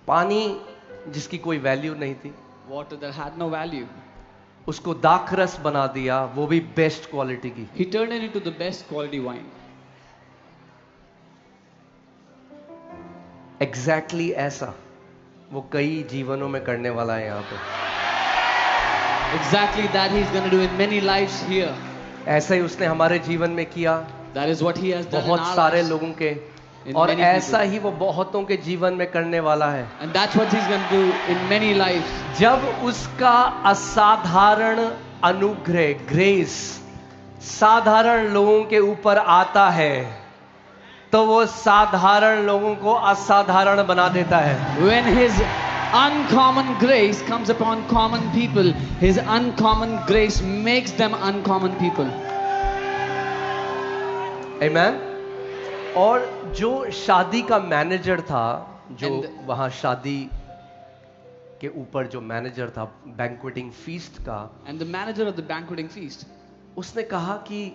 पानी जिसकी कोई वैल्यू नहीं थी, water that had no value. उसको दाखरस बना दिया, वो भी बेस्ट क्वालिटी की। He turned it into the best quality wine. Exactly ऐसा वो कई जीवनों में करने वाला है यहाँ पे। Exactly that he's going to do in many lives here. ऐसा ही उसने हमारे जीवन में किया, That is what he has done in बहुत our सारे lives. लोगों के, In और many ऐसा people. ही वो बहुतों के जीवन में करने वाला है। And that's what he's going to do in many lives. जब उसका असाधारण अनुग्रह, ग्रेस, साधारण लोगों के ऊपर आता है, तो वो साधारण लोगों को असाधारण बना देता है। When his uncommon grace comes upon common people, his uncommon grace makes them uncommon people. Amen? और जो शादी का मैनेजर था, जो And- वहां शादी के ऊपर जो मैनेजर था बैंक्वेटिंग फीस्ट का, And the manager of the banqueting feast, उसने कहा कि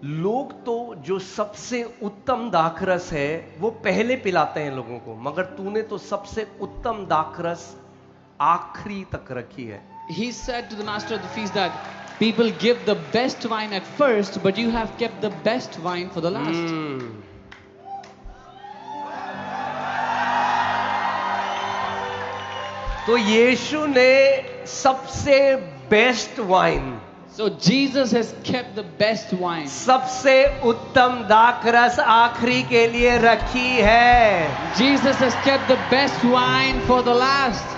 लोग तो जो सबसे उत्तम दाखरस है वो पहले पिलाते हैं लोगों को, मगर तूने तो सबसे उत्तम दाखरस आखिरी तक रखी है। he said to the master of the feast that people give the best wine at first, but you have kept the best wine for the last. तो यीशु ने सबसे best wine, So Jesus has kept the best wine. सबसे उत्तम दाखरस आखिरी के लिए रखी है। Jesus has kept the best wine for the last.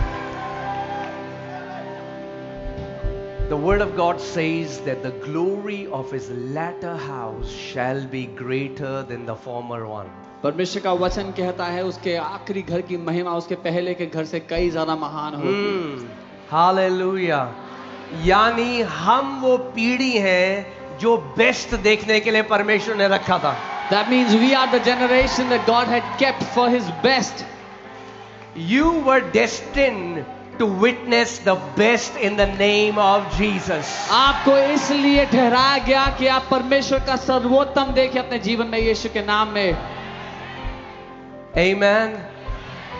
The word of God says that the glory of his latter house shall be greater than the former one. परमेश्वर का वचन कहता है उसके आखिरी घर की महिमा उसके पहले के घर से कई ज्यादा महान होगी। हालेलुया। यानी हम वो पीढ़ी हैं जो बेस्ट देखने के लिए परमेश्वर ने रखा था। That means we are the generation that God had kept for his best. You were destined to witness the best in the name of Jesus. आपको इसलिए ठहराया गया कि आप परमेश्वर का सर्वोत्तम देखें अपने जीवन में यीशु के नाम में। Amen.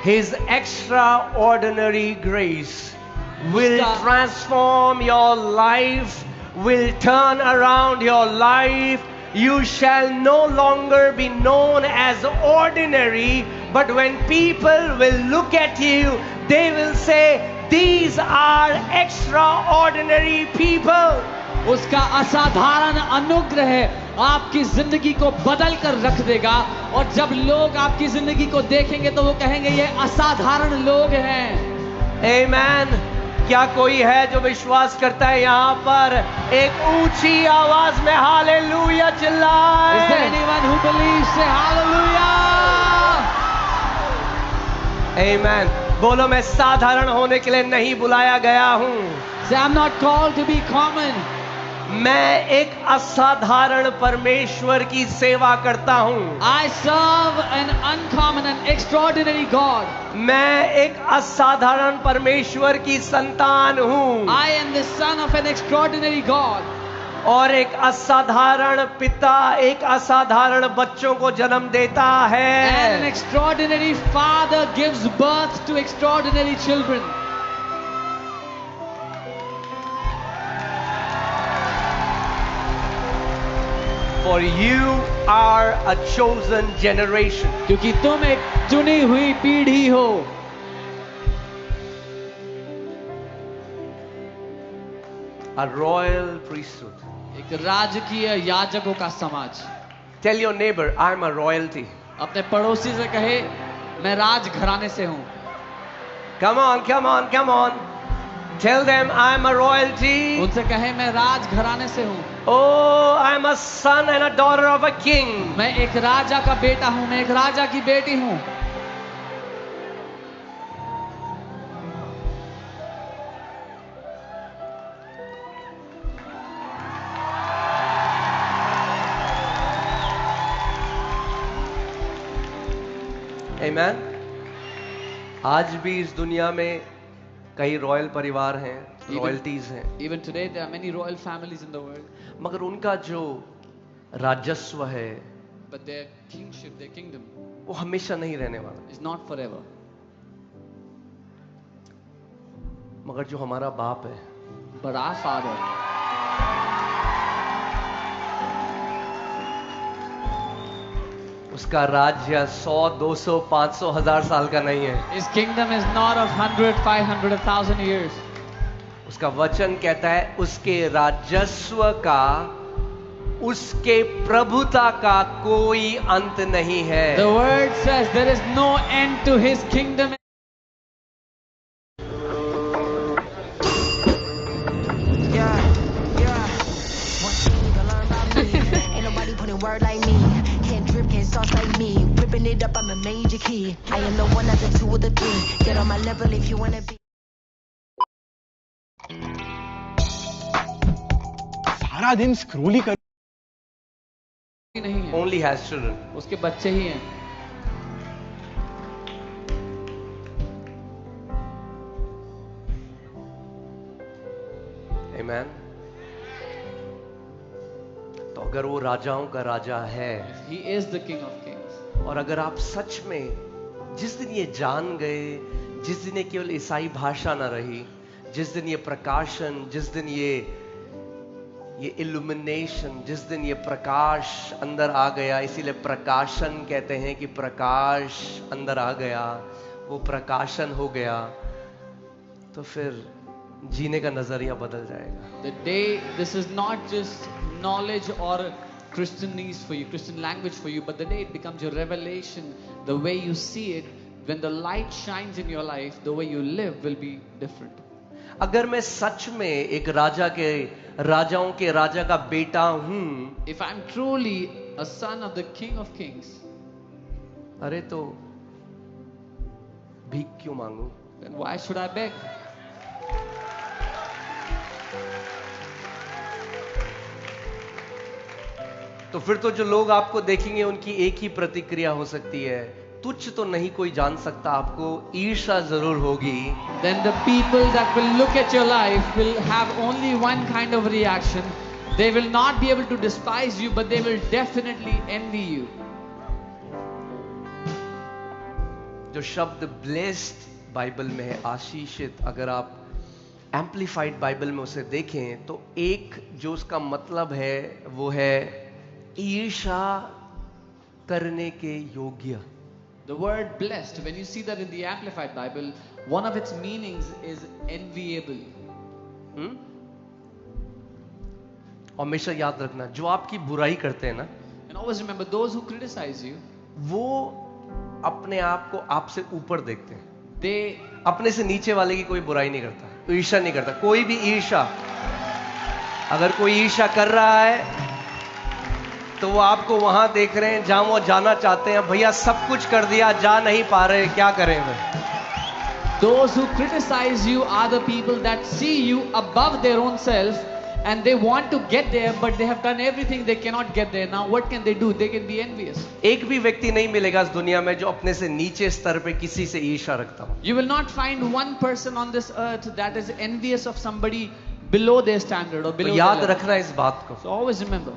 His extraordinary grace will transform your life, will turn around your life. You shall no longer be known as ordinary, but when people will look at you, they will say, these are extraordinary people. उसका असाधारण अनुग्रह आपकी जिंदगी को बदल कर रख देगा, और जब लोग आपकी जिंदगी को देखेंगे तो वो कहेंगे ये असाधारण लोग हैं। Amen. क्या कोई है जो विश्वास करता है यहाँ पर एक ऊंची आवाज में हालेलुया चिल्लाए? Is there anyone who believes? Say hallelujah. Amen. बोलो, मैं साधारण होने के लिए नहीं बुलाया गया हूँ। Say I'm not called to be common. मैं एक असाधारण परमेश्वर की सेवा करता हूँ। I serve an uncommon and extraordinary God. मैं एक असाधारण परमेश्वर की संतान हूँ। I am the son of an extraordinary God. और एक असाधारण पिता एक असाधारण बच्चों को जन्म देता है। And an extraordinary father gives birth to extraordinary children. For you are a chosen generation. क्योंकि तुम एक चुनी हुई पीढ़ी हो। A royal priesthood. एक राजकीय याजकों का समाज। Tell your neighbor, I'm a royalty. अपने पड़ोसी से कहे मैं राज घराने से हूँ। Come on, come on, come on. Tell them I'm a royalty. उनसे कहे मैं राज घराने से हूँ। Oh, I'm a son and a daughter of a king. मैं एक राजा का बेटा हूँ, मैं एक राजा की बेटी हूँ। Amen. आज भी इस दुनिया में कई रॉयल परिवार हैं, रॉयल्टीज हैं, Even today there are many royal families in the world, मगर उनका जो राजस्व है but their kingship, their kingdom वो हमेशा नहीं रहने वाला। is not forever. मगर जो हमारा बाप है, But our Father, उसका राज्य 100, 200, 500, 1000 साल का नहीं है। His kingdom is not of 100, 500, 1,000 years. उसका वचन कहता है उसके राजस्व का, उसके प्रभुता का कोई अंत नहीं है। The word says there is no end to his kingdom. Ain't nobody putting word like me. Can't drip, can't sauce like me. Whipping it up, I'm a major key. I am the one, not the two or the three. Get on my level if you wanna be. सारा दिन scroll ही कर नहीं है, Only has children. उसके बच्चे ही हैं। Amen. तो अगर वो राजाओं का राजा है, He is the King of Kings. और अगर आप सच में जिस दिन ये जान गए, जिस दिन ये केवल ईसाई भाषा ना रही, जिस दिन ये प्रकाशन, जिस दिन ये इल्यूमिनेशन, जिस दिन ये प्रकाश अंदर आ गया, इसीलिए प्रकाशन कहते हैं कि प्रकाश अंदर आ गया, वो प्रकाशन हो गया, तो फिर जीने का नजरिया बदल जाएगा। The day, this is not just knowledge or Christianese for you, Christian language for you, but the day it becomes your revelation, the way you see it, when the light shines in your life, the way you live will be different. अगर मैं सच में एक राजाओं के राजा का बेटा हूं, If I'm truly a son of the King of Kings, अरे तो भीख क्यों मांगू? then why should I beg? तो फिर तो जो लोग आपको देखेंगे उनकी एक ही प्रतिक्रिया हो सकती है, तुच्छ तो नहीं कोई जान सकता, आपको ईर्ष्या जरूर होगी। Then the people that will look at your life will have only one kind of reaction. They will not be able to despise you, but they will definitely envy you. जो शब्द ब्लेस्ड बाइबल में है, आशीषित, अगर आप amplified Bible में उसे देखें तो एक जो उसका मतलब है वो है ईर्ष्या करने के योग्य। The word blessed, when you see that in the Amplified Bible, one of its meanings is enviable. और हमेशा याद रखना, जो आपकी बुराई करते हैं ना, And always remember, those who criticize you, वो अपने आप को आपसे ऊपर देखते हैं, they अपने से नीचे वाले की कोई बुराई नहीं करता, ईर्ष्या नहीं करता। कोई भी ईर्ष्या, अगर कोई ईर्ष्या कर रहा है तो वो आपको वहां देख रहे हैं जहां वो जाना चाहते हैं। भैया सब कुछ कर दिया, जा नहीं पा रहे, क्या करें भाई? those who criticize you are the people that see you above their own self, and they want to get there, but they have done everything, they cannot get there. Now what can they do? They can be envious. एक भी व्यक्ति नहीं मिलेगा इस दुनिया में जो अपने से नीचे स्तर पे किसी से ईर्ष्या रखता हो। You will not find one person on this earth that is envious of somebody below their standard or तो below याद their level. रखना इस बात को, So always remember,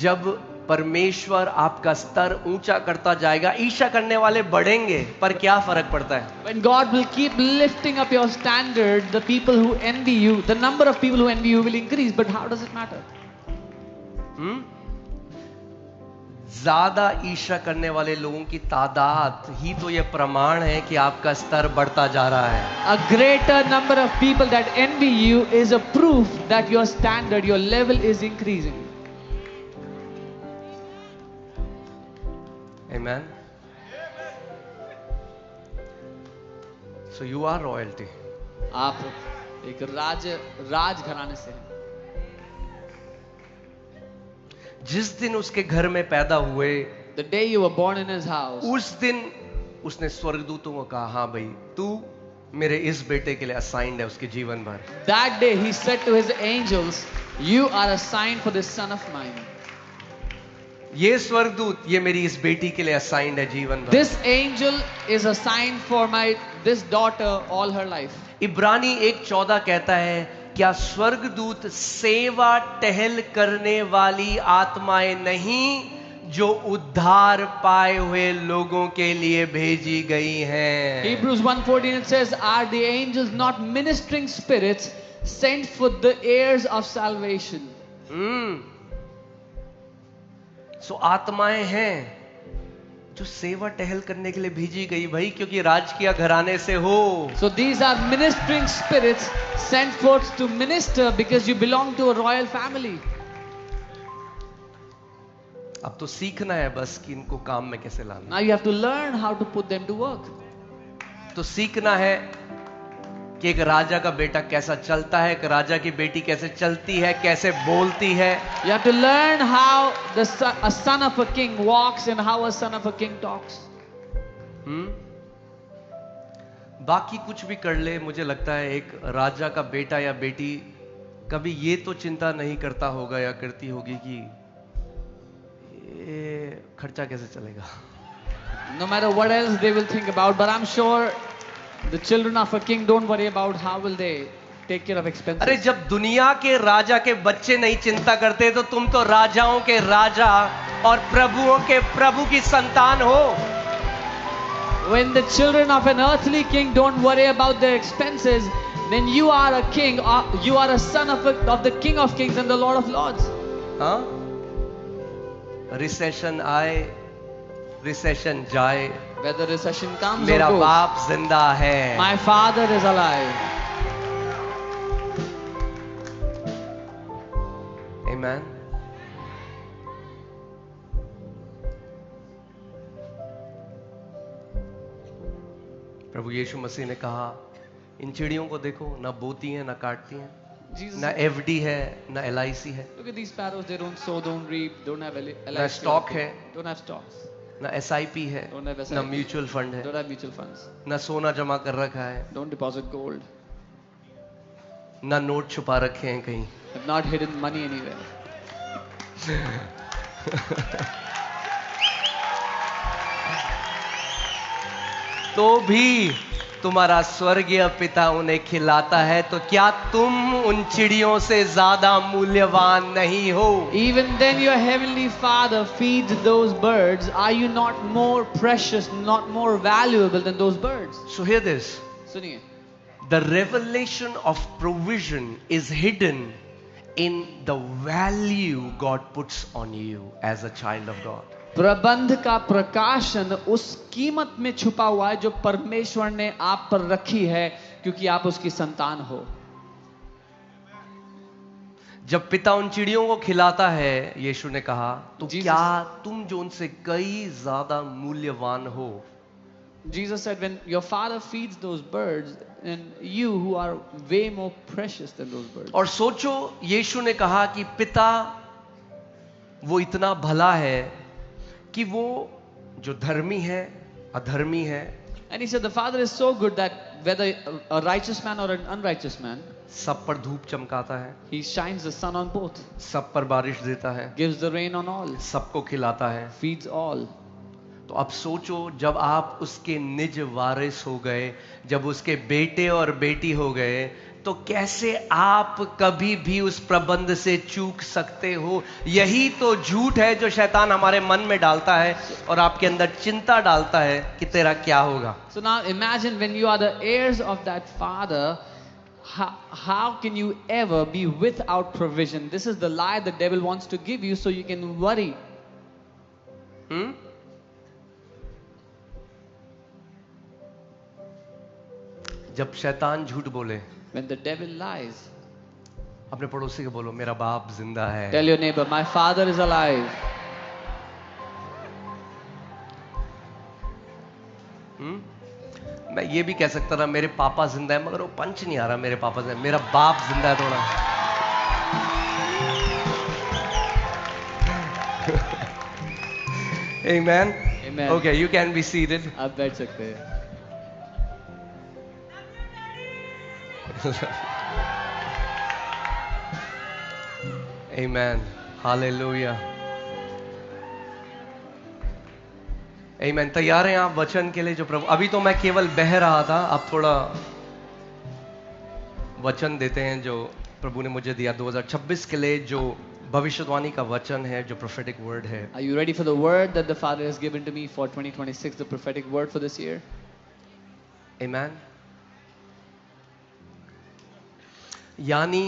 जब परमेश्वर आपका स्तर ऊंचा करता जाएगा, ईर्ष्या करने वाले बढ़ेंगे, पर क्या फर्क पड़ता है? when God will keep lifting up your standard, the people who envy you, the number of people who envy you will increase, but how does it matter? ज्यादा ईर्ष्या करने वाले लोगों की तादाद ही तो ये प्रमाण है कि आपका स्तर बढ़ता जा रहा है। A greater number of people that envy you is a proof that your standard, your level is increasing. Amen. So you are royalty. आप एक राज घराने से हैं। जिस दिन उसके घर में पैदा हुए, The day you were born in his house, उस दिन उसने स्वर्गदूतों को कहा, हाँ भाई तू मेरे इस बेटे के लिए असाइंड है उसके जीवन भर। that day he said to his angels, you are assigned for this son of mine. ये स्वर्गदूत ये मेरी इस बेटी के लिए असाइंड है जीवन भर। This angel is assigned for this daughter all her life. इब्रानी 1:14 कहता है, क्या स्वर्गदूत सेवा टहल करने वाली आत्माएं नहीं जो उद्धार पाए हुए लोगों के लिए भेजी गई हैं। Hebrews 1:14 it says, "Are the angels not ministering spirits sent for the heirs of salvation?" सो आत्माएं हैं जो सेवा टहल करने के लिए भेजी गई भाई, क्योंकि राजकीय घराने से हो। So these are ministering spirits sent forth to minister because you belong to a royal family. अब तो सीखना है बस कि इनको काम में कैसे लाना। Now you have to learn how to put them to work. तो सीखना है कि एक राजा का बेटा कैसा चलता है, एक राजा की बेटी कैसे चलती है, कैसे बोलती है। You have to learn how a son of a king walks and how a son of a king talks. बाकी कुछ भी कर ले, मुझे लगता है एक राजा का बेटा या बेटी कभी ये तो चिंता नहीं करता होगा या करती होगी कि ये खर्चा कैसे चलेगा। No matter what else they will think about, but I'm sure the children of a king don't worry about how will they take care of expenses. अरे जब दुनिया के राजा के बच्चे नहीं चिंता करते तो तुम तो राजाओं के राजा और प्रभुओं के प्रभु की संतान हो। When the children of an earthly king don't worry about their expenses, then you are a king, you are a son of the King of Kings and the Lord of Lords. हाँ? Recession आए, recession जाए, Whether recession comes मेरा or goes, बाप जिंदा है। my father is alive. Amen. प्रभु यीशु मसीह ने कहा, इन चिड़ियों को देखो, ना बोती हैं ना काटती हैं, Jesus ना said, एफडी है ना एलआईसी है, look at these sparrows, they don't sow, don't reap, don't have ना स्टॉक है, don't have stocks, ना एसआईपी है, don't have SIP, ना म्यूचुअल फंड है, don't have mutual funds, ना सोना जमा कर रखा है, don't deposit gold, ना नोट छुपा रखे हैं कहीं। have not hidden money anywhere. तो भी तुम्हारा स्वर्गीय पिता उन्हें खिलाता है, तो क्या तुम उन चिड़ियों से ज्यादा मूल्यवान नहीं हो? Even then your heavenly Father feeds those birds. Are you not more precious, not more valuable than those birds? So hear this. सुनिए, The revelation of provision is hidden in the value God puts on you as a child of God. प्रबंध का प्रकाशन उस कीमत में छुपा हुआ है जो परमेश्वर ने आप पर रखी है, क्योंकि आप उसकी संतान हो। जब पिता उन चिड़ियों को खिलाता है, यीशु ने कहा, तो Jesus- क्या तुम जो उनसे कई ज्यादा मूल्यवान हो? Jesus said, when your father feeds those birds, and you who are way more precious than those birds. और सोचो, यीशु ने कहा कि पिता वो इतना भला है कि वो जो धर्मी है, अधर्मी है, And he said, the Father is so good that whether a righteous man or an unrighteous man, सब पर धूप चमकाता है, he shines the sun on both, सब पर बारिश देता है, gives the rain on all, सबको खिलाता है। feeds all. तो अब सोचो, जब आप उसके निज वारिस हो गए, जब उसके बेटे और बेटी हो गए, तो कैसे आप कभी भी उस प्रबंध से चूक सकते हो? यही तो झूठ है जो शैतान हमारे मन में डालता है और आपके अंदर चिंता डालता है कि तेरा क्या होगा। So now imagine when you are the heirs of that Father, how can you ever be without provision? This is the lie the devil wants to give you so you can worry. जब शैतान झूठ बोले, When the devil lies, अपने पड़ोसी को बोलो, मेरा बाप जिंदा है। tell your neighbor, my father is alive. मैं ये भी कह सकता था, मेरे पापा जिंदा है, मगर वो पंच नहीं आ रहा मेरे पापा से, मेरा बाप जिंदा है थोड़ा। Amen. Amen. Okay, you can be seated. आप बैठ सकते हैं. Amen. Hallelujah. Amen. तैयार हैं आप वचन के लिए जो प्रभु? अभी तो मैं केवल बह रहा था, अब थोड़ा वचन देते हैं जो प्रभु ने मुझे दिया 2026 के लिए, जो भविष्यवाणी का वचन है जो prophetic word है. Are you ready for the word that the Father has given to me for 2026, the prophetic word for this year? Amen. यानी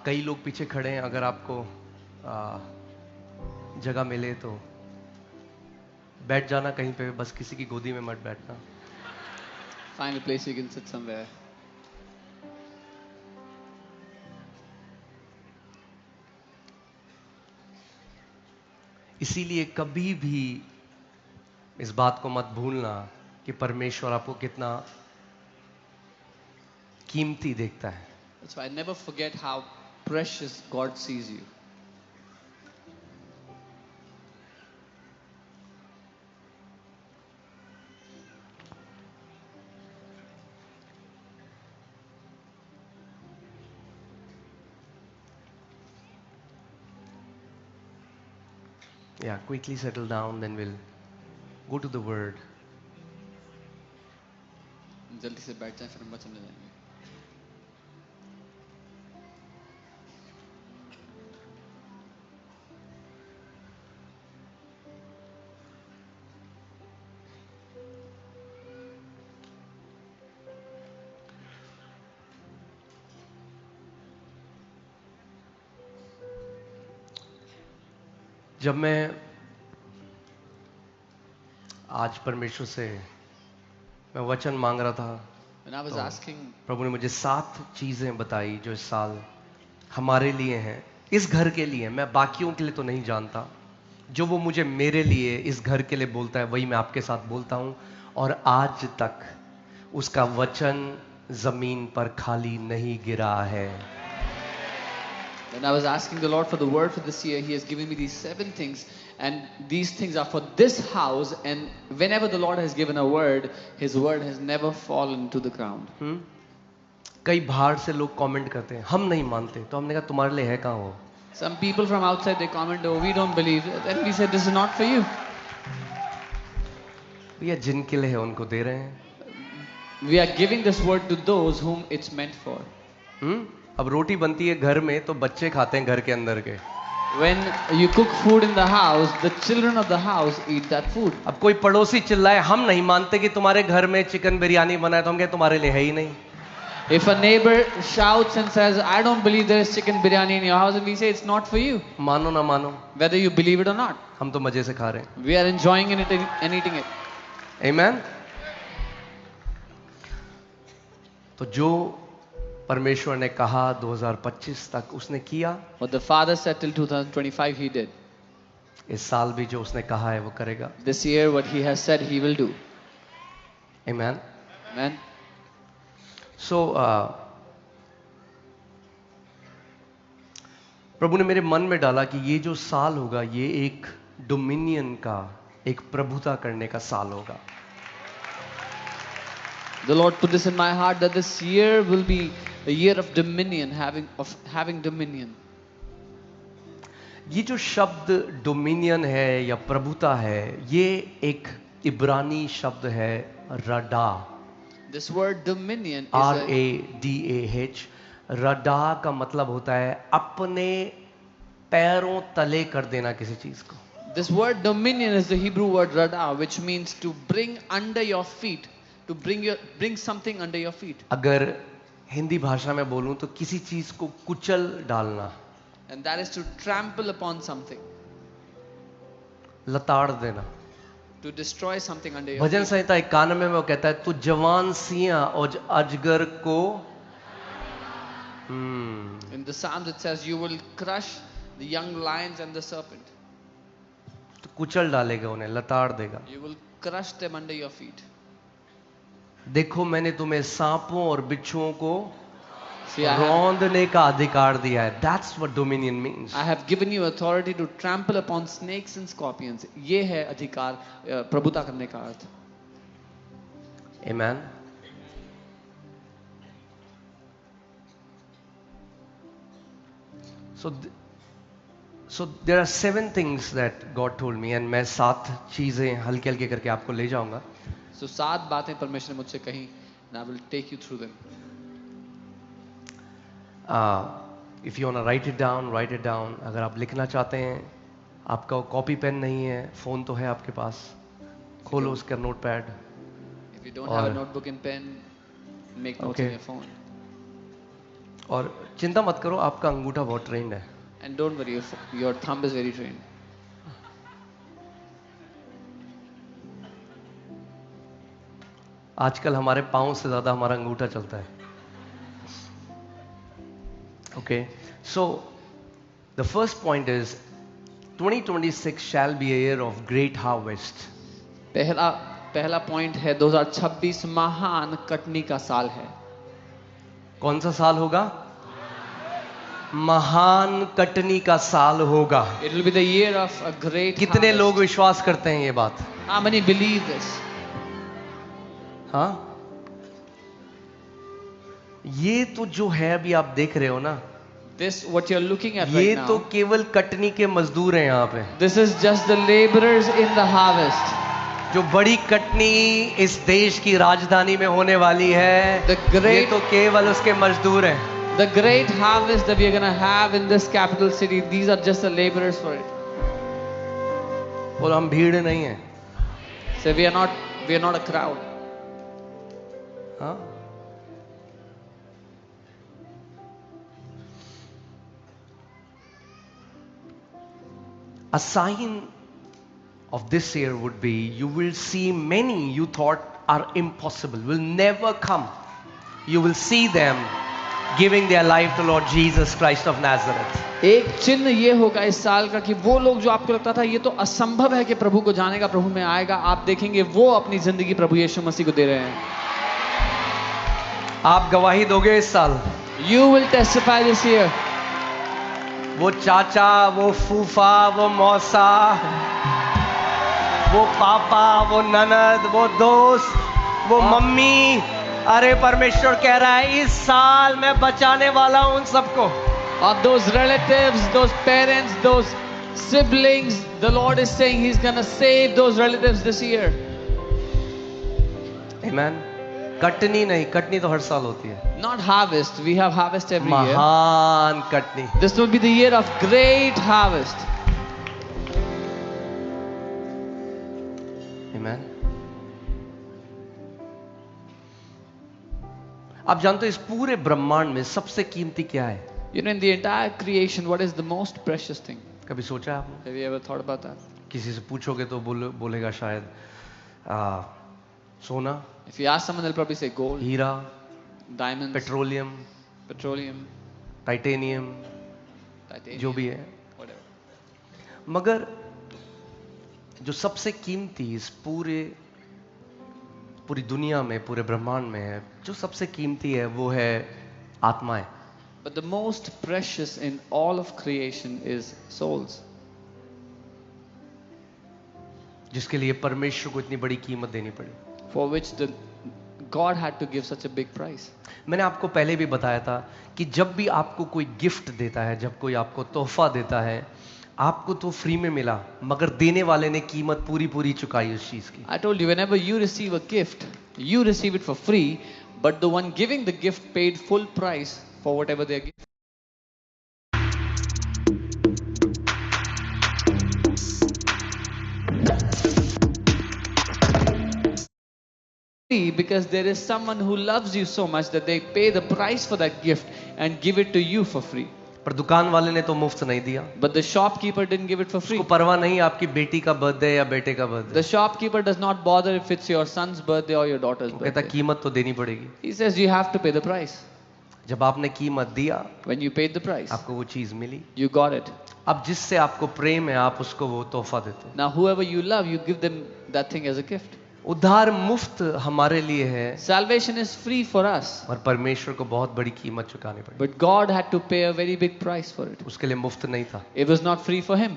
कई लोग पीछे खड़े हैं, अगर आपको जगह मिले तो बैठ जाना कहीं पे, बस किसी की गोदी में मत बैठना. Find a place you can sit somewhere. इसीलिए कभी भी इस बात को मत भूलना कि परमेश्वर आपको कितना कीमती देखता है. That's why never forget how precious God sees you. Yeah, quickly settle down, then we'll go to the word. जल्दी से बैठ जाए, फिर हम वचन में जाएंगे. जब मैं आज परमेश्वर से मैं वचन मांग रहा था, When I was asking, प्रभु ने मुझे 7 चीजें बताई जो इस साल हमारे लिए हैं, इस घर के लिए. मैं बाकियों के लिए तो नहीं जानता, जो वो मुझे मेरे लिए इस घर के लिए बोलता है वही मैं आपके साथ बोलता हूं. और आज तक उसका वचन जमीन पर खाली नहीं गिरा है. when I was asking the Lord for the word for this year, He has given me these 7 things, and these things are for this house. And whenever the Lord has given a word, His word has never fallen to the ground. कई बाहर से लोग comment करते हैं, हम नहीं मानते. तो हमने कहा तुम्हारे लिए है कहाँ वो. Some people from outside, they comment, "Oh, we don't believe." Then we said, "This is not for you." भैया जिनके लिए है उनको दे रहे हैं. We are giving this word to those whom it's meant for. अब रोटी बनती है घर में तो बच्चे खाते हैं घर के अंदर के. When you cook food in the house, the children of the house eat that food. अब कोई पड़ोसी चिल्लाए, हम नहीं मानते कि तुम्हारे घर में चिकन बिरयानी बना है, तो हम कहें तुम्हारे लिए है ही नहीं. If a neighbor shouts and says, "I don't believe there is chicken biryani in your house," and we say it's not for you, मानो ना मानो, whether you believe it or not, हम तो मजे से खा रहे हैं. we are enjoying it and eating it. Amen. तो जो परमेश्वर ने कहा 2025 तक उसने किया. What the Father said till 2025, He did. इस साल भी जो उसने कहा है वो करेगा. This year, what He has said, He will do. Amen. Amen. So प्रभु ने मेरे मन में डाला कि ये जो साल होगा ये एक डोमिनियन का, एक प्रभुता करने का साल होगा. The Lord put this in my heart that this year will be a year of dominion, having dominion. ये जो शब्द डोमिनियन है या प्रभुता है, ये एक इब्रानी शब्द है रडा. This word dominion is RADAH. रडा का मतलब होता है अपने पैरों तले कर देना किसी चीज को. This word dominion is the Hebrew word rada, which means to bring under your feet, to bring something under your feet. अगर हिंदी भाषा में बोलूं तो किसी चीज को कुचल डालना, And that is to trample upon something, लताड़ देना. to destroy something under your bhajan feet. संहिता 91 में वो कहता है तू जवान सियां और अजगर को In the Psalms it says, "You will crush the young lions and the serpent." तो कुचल डालेगा, उन्हें लताड़ देगा. You will crush them under your feet. देखो मैंने तुम्हें सांपों और बिच्छुओं को See, I रौंदने का अधिकार दिया है. That's what dominion means. have given you authority to trample upon snakes and scorpions. ये है अधिकार, प्रभुता करने का अर्थ. Amen. So there are 7 things that God told me, and मैं 7 चीजें हल्के हल्के करके आपको ले जाऊंगा. So 7 बातें परमेश्वर ने मुझसे कही, and I will take you through them. If you want to write it down, write it down. अगर आप लिखना चाहते हैं, आपका कॉपी पेन नहीं है, फोन तो है आपके पास, खोलो उसका notepad. If you don't have a notebook and pen, make notes Okay. on your phone. और चिंता मत करो, आपका अंगूठा बहुत ट्रेंड है. And don't worry, your thumb is very trained. आजकल हमारे पाँव से ज्यादा हमारा अंगूठा चलता है. Okay, so the first point is 2026 shall be a year of great harvest. पहला पॉइंट है 2026 महान कटनी का साल है. कौन सा साल होगा? महान कटनी का साल होगा. It will be the year of a great कितने harvest. लोग विश्वास करते हैं ये बात? How many believe this? हाँ, ये तो जो है अभी आप देख रहे हो ना, This what you're looking at ये right तो now. केवल कटनी के मजदूर हैं यहाँ पे. This is just the laborers in the harvest. जो बड़ी कटनी इस देश की राजधानी में होने वाली है, The great- ये तो केवल उसके मजदूर हैं. The great harvest that we are going to have in this capital city, these are just the laborers for it. और हम भीड़ नहीं हैं. So we are not a crowd. हाँ, a sign of this year would be you will see many you thought are impossible will never come. You will see them giving their life to Lord Jesus Christ of Nazareth. एक चिन्ह ये होगा इस साल का कि वो लोग जो आपको लगता था ये तो असंभव है कि प्रभु को जानेगा, प्रभु में आएगा, आप देखेंगे वो अपनी जिंदगी प्रभु यीशु मसीह को दे रहे हैं. आप गवाही दोगे इस साल. You will testify this year. वो चाचा, वो फूफा, वो मौसा, वो पापा, वो ननद, वो दोस्त, वो मम्मी, अरे परमेश्वर कह रहा है इस साल मैं बचाने वाला हूं उन सबको. Of those relatives, those parents, those siblings, the Lord is saying He's gonna save those relatives this year. Amen. Katni नहीं, कटनी तो हर साल होती है. Not harvest, we have harvest every year. महान Katni. This will be the year of great harvest. Amen. आप जानते हो इस पूरे ब्रह्मांड में सबसे कीमती क्या है? You know, in the entire creation, what is the most precious thing? कभी सोचा आपने? Have you ever thought about that? किसी से पूछोगे तो बोलेगा शायद सोना, If you ask someone, they'll probably say gold, Heera, diamonds, petroleum, petroleum, titanium, titanium, जो भी है. whatever. मगर जो सबसे कीमती इस पूरी दुनिया में, पूरे ब्रह्मांड में है, जो सबसे कीमती है वो है आत्माएं. But the most precious in all of creation is souls. जिसके लिए परमेश्वर को इतनी बड़ी कीमत देनी पड़ी. For which God had to give such a big price. मैंने आपको पहले भी बताया था कि जब भी आपको कोई गिफ्ट देता है, जब कोई आपको तोहफा देता है, आपको तो फ्री में मिला, मगर देने वाले ने कीमत पूरी चुकाई उस चीज की. I told you, whenever you receive a gift, you receive it for free, but the one giving the gift paid full price for whatever they are giving. Because there is someone who loves you so much that they pay the price for that gift and give it to you for free. पर दुकान वाले ने तो मुफ्त नहीं दिया. But the shopkeeper didn't give it for free. उसको परवाह नहीं आपकी बेटी का बर्थडे या बेटे का birthday. The shopkeeper does not bother if it's your son's birthday or your daughter's वो कहता birthday. कीमत तो देनी पड़ेगी. He says you have to pay the price. जब आपने कीमत दिया, When you paid the price, आपको वो चीज मिली. you got it. अब जिससे आपको प्रेम है, आप उसको वो तोहफा देते हैं. Now whoever you love, you give them that thing as a gift. उद्धार मुफ्त हमारे लिए है, Salvation is free for us, और परमेश्वर को बहुत बड़ी कीमत चुकानी पड़ी. but God had to pay a very big price for it. उसके लिए मुफ्त नहीं था. It was not free for him.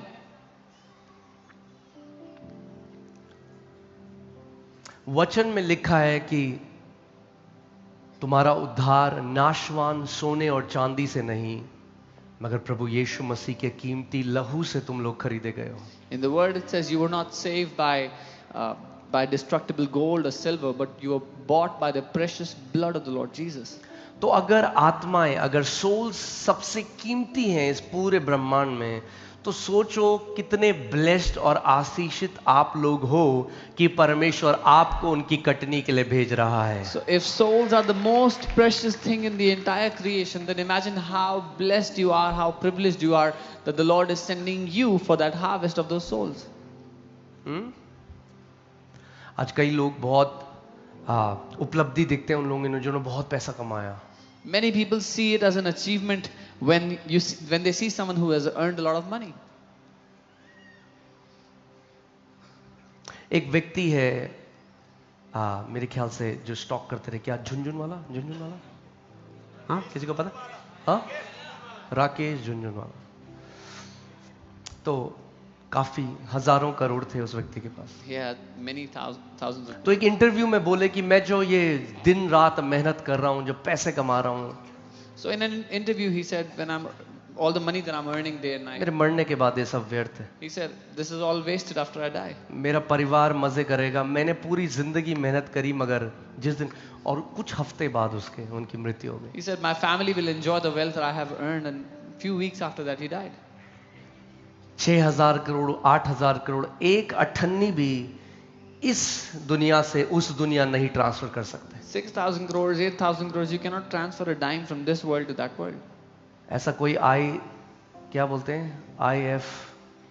वचन में लिखा है कि तुम्हारा उद्धार नाशवान सोने और चांदी से नहीं, मगर प्रभु यीशु मसीह के कीमती लहू से तुम लोग खरीदे गए हो. In the word it says you were not saved by destructible gold or silver, but you were bought by the precious blood of the Lord Jesus. तो अगर आत्माएं, अगर सोल्स सबसे कीमती हैं इस पूरे ब्रह्मांड में, तो सोचो कितने ब्लेस्ड और आशीषित आप लोग हो कि परमेश्वर आपको उनकी कटनी के लिए भेज रहा है। So if souls are the most precious thing in the entire creation, then imagine how blessed you are, how privileged you are that the Lord is sending you for that harvest of those souls. आज कई लोग बहुत उपलब्धि देखते हैं उन लोगों ने जिन्होंने बहुत पैसा कमाया। Many people see it as an achievement when they see someone who has earned a lot of money. एक व्यक्ति है मेरे ख्याल से जो स्टॉक करते रहे, क्या झुनझुन वाला, हाँ किसी को पता? हाँ, राकेश झुनझुनवाला। तो काफी हजारों करोड़ थे उस व्यक्ति के पास। He had many thousands of. तो एक इंटरव्यू में बोले कि मैं जो ये दिन रात मेहनत कर रहा हूँ, जो पैसे कमा रहा हूँ, So in an interview he said, when all the money that I'm earning day and night, मेरे मरने के बाद ये सब व्यर्थ है। he said, this is all wasted after I die. मेरा परिवार मजे करेगा, मैंने पूरी जिंदगी मेहनत करी, मगर जिस दिन, और कुछ हफ्ते बाद उसके उनकी मृत्यु हो गई। He said, my family will enjoy the wealth that I have earned, and few weeks after that he died. 6,000 crore, 8,000 crore, एक अठन्नी भी इस दुनिया से उस दुनिया नहीं ट्रांसफर कर सकते। 6,000 crores, 8,000 crores, you cannot transfer a dime from this world to that world. ऐसा कोई क्या बोलते हैं,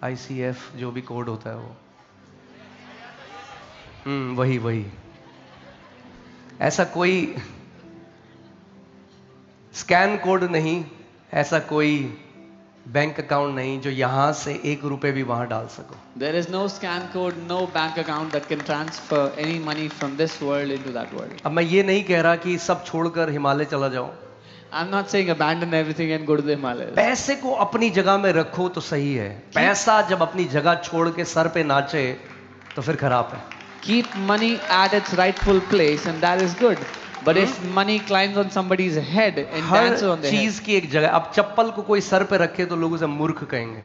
ICF जो भी कोड होता है वो, वही ऐसा कोई स्कैन कोड नहीं, ऐसा कोई बैंक अकाउंट नहीं जो यहां से 1 रुपए भी वहां डाल सको। There is no scan code, no bank account that can transfer any money from this world into that world. अब मैं ये नहीं कह रहा कि सब छोड़कर हिमालय चला जाओ। I'm not saying abandon everything and go to the Himalayas. पैसे को अपनी जगह में रखो तो सही है, पैसा जब अपनी जगह छोड़ के सर पे नाचे तो फिर खराब है। Keep money at its rightful place and that is good. But if money climbs on somebody's head and dances on their head, चीज की एक जगह, अब चप्पल को कोई सर पे रखे तो लोग उसे मूर्ख कहेंगे।